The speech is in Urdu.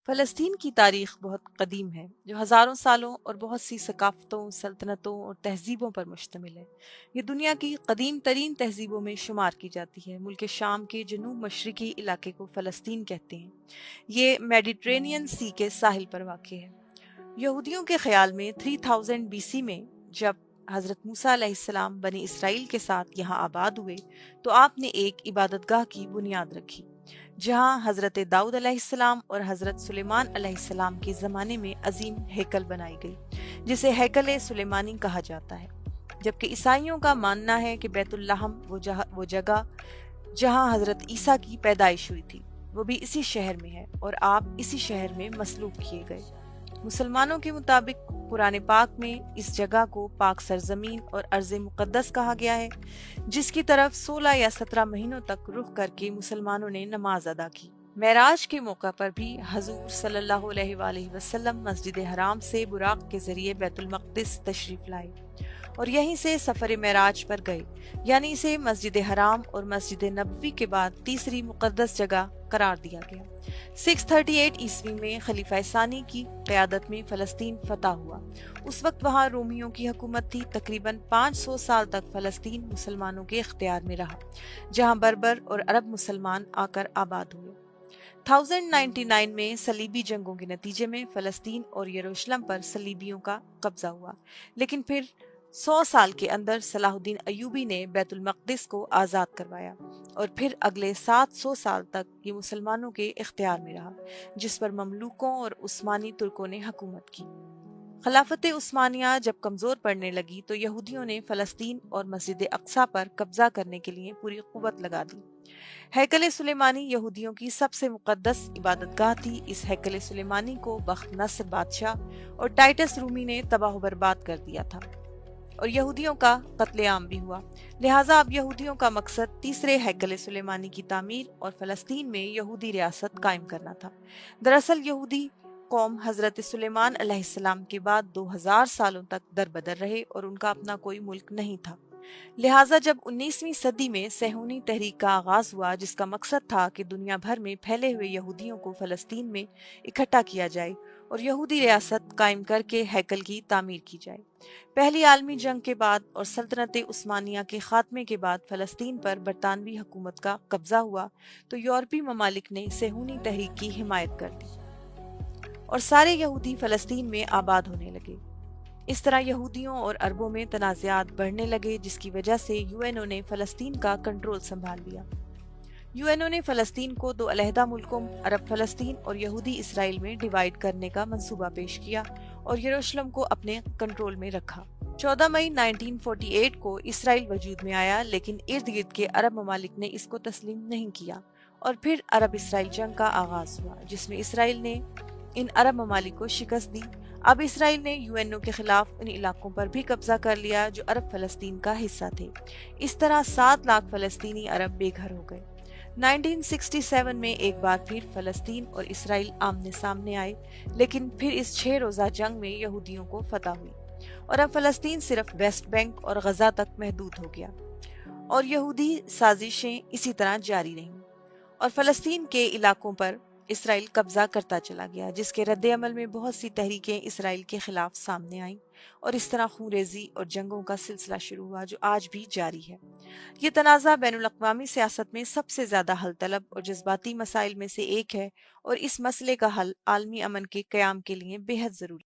فلسطین کی تاریخ بہت قدیم ہے جو ہزاروں سالوں اور بہت سی ثقافتوں، سلطنتوں اور تہذیبوں پر مشتمل ہے۔ یہ دنیا کی قدیم ترین تہذیبوں میں شمار کی جاتی ہے۔ ملک شام کے جنوب مشرقی علاقے کو فلسطین کہتے ہیں۔ یہ میڈیٹرینین سی کے ساحل پر واقع ہے۔ یہودیوں کے خیال میں 3000 بی سی میں جب حضرت موسیٰ علیہ السلام بنی اسرائیل کے ساتھ یہاں آباد ہوئے تو آپ نے ایک عبادت گاہ کی بنیاد رکھی، جہاں حضرت داؤد علیہ السلام اور حضرت سلیمان علیہ السلام کے زمانے میں عظیم ہیکل بنائی گئی، جسے ہیکل سلیمانی کہا جاتا ہے۔ جبکہ عیسائیوں کا ماننا ہے کہ بیت اللحم وہ جگہ جہاں حضرت عیسیٰ کی پیدائش ہوئی تھی، وہ بھی اسی شہر میں ہے اور آپ اسی شہر میں مصلوب کیے گئے۔ مسلمانوں کے مطابق قرآن پاک میں اس جگہ کو پاک سرزمین اور ارض مقدس کہا گیا ہے، جس کی طرف 16 یا 17 مہینوں تک رخ کر کے مسلمانوں نے نماز ادا کی۔ معراج کے موقع پر بھی حضور صلی اللہ علیہ وآلہ وسلم مسجد حرام سے براق کے ذریعے بیت المقدس تشریف لائے اور یہیں سے سفر معراج پر گئے، یعنی اسے مسجد حرام اور مسجد نبوی کے بعد تیسری مقدس جگہ قرار دیا گیا۔ 638 عیسوی میں خلیفہ ثانی کی قیادت میں فلسطین فتح ہوا۔ اس وقت وہاں رومیوں کی حکومت تھی۔ تقریباً 500 سال تک فلسطین مسلمانوں کے اختیار میں رہا، جہاں بربر اور عرب مسلمان آ کر آباد ہوئے۔ 1099 میں صلیبی جنگوں کے نتیجے میں فلسطین اور یروشلم پر صلیبیوں کا قبضہ ہوا، لیکن پھر 100 سال کے اندر صلاح الدین ایوبی نے بیت المقدس کو آزاد کروایا اور پھر اگلے 700 سال تک یہ مسلمانوں کے اختیار میں رہا، جس پر مملوکوں اور عثمانی ترکوں نے حکومت کی۔ خلافت عثمانیہ جب کمزور پڑنے لگی تو یہودیوں نے فلسطین اور مسجد اقصیٰ پر قبضہ کرنے کے لیے پوری قوت لگا دی۔ ہیکل سلیمانی یہودیوں کی سب سے مقدس عبادت گاہ تھی۔ اس ہیکل سلیمانی کو بخت نصر بادشاہ اور ٹائٹس رومی نے تباہ و برباد کر دیا تھا اور یہودیوں کا قتل عام بھی ہوا۔ لہٰذا اب یہودیوں کا مقصد تیسرے ہیکل سلیمانی کی تعمیر اور فلسطین میں یہودی ریاست قائم کرنا تھا۔ دراصل یہودی قوم حضرت سلیمان علیہ السلام کے بعد 2000 سالوں تک در بدر رہے اور ان کا اپنا کوئی ملک نہیں تھا۔ لہٰذا جب 19ویں صدی میں صہیونی تحریک کا آغاز ہوا، جس کا مقصد تھا کہ دنیا بھر میں پھیلے ہوئے یہودیوں کو فلسطین میں اکٹھا کیا جائے اور یہودی ریاست قائم کر کے ہیکل کی تعمیر کی جائے۔ پہلی عالمی جنگ کے بعد اور سلطنت عثمانیہ کے خاتمے کے بعد فلسطین پر برطانوی حکومت کا قبضہ ہوا تو یورپی ممالک نے صہیونی تحریک کی حمایت کر دی اور سارے یہودی فلسطین میں آباد ہونے لگے۔ اس طرح یہودیوں اور عربوں میں تنازعات بڑھنے لگے، جس کی وجہ سے یو این او نے فلسطین کا کنٹرول سنبھال لیا۔ یو این او نے فلسطین کو 2 علیحدہ ملکوں، عرب فلسطین اور یہودی اسرائیل میں ڈیوائیڈ کرنے کا منصوبہ پیش کیا اور یروشلم کو اپنے کنٹرول میں رکھا۔ 14 مئی 1948 کو اسرائیل وجود میں آیا، لیکن ارد گرد کے عرب ممالک نے اس کو تسلیم نہیں کیا اور پھر عرب اسرائیل جنگ کا آغاز ہوا، جس میں اسرائیل نے ان عرب ممالک کو شکست دی۔ اب اسرائیل نے یو این او کے خلاف ان علاقوں پر بھی قبضہ کر لیا جو عرب فلسطین کا حصہ تھے۔ اس طرح 7 لاکھ فلسطینی عرب بے گھر ہو گئے۔ 1967 میں ایک بار پھر فلسطین اور اسرائیل آمنے سامنے آئے، لیکن پھر اس 6 روزہ جنگ میں یہودیوں کو فتح ہوئی اور اب فلسطین صرف ویسٹ بینک اور غزہ تک محدود ہو گیا اور یہودی سازشیں اسی طرح جاری رہیں اور فلسطین کے علاقوں پر اسرائیل قبضہ کرتا چلا گیا، جس کے رد عمل میں بہت سی تحریکیں اسرائیل کے خلاف سامنے آئیں اور اس طرح خونریزی اور جنگوں کا سلسلہ شروع ہوا جو آج بھی جاری ہے۔ یہ تنازع بین الاقوامی سیاست میں سب سے زیادہ حل طلب اور جذباتی مسائل میں سے ایک ہے اور اس مسئلے کا حل عالمی امن کے قیام کے لیے بے حد ضروری ہے۔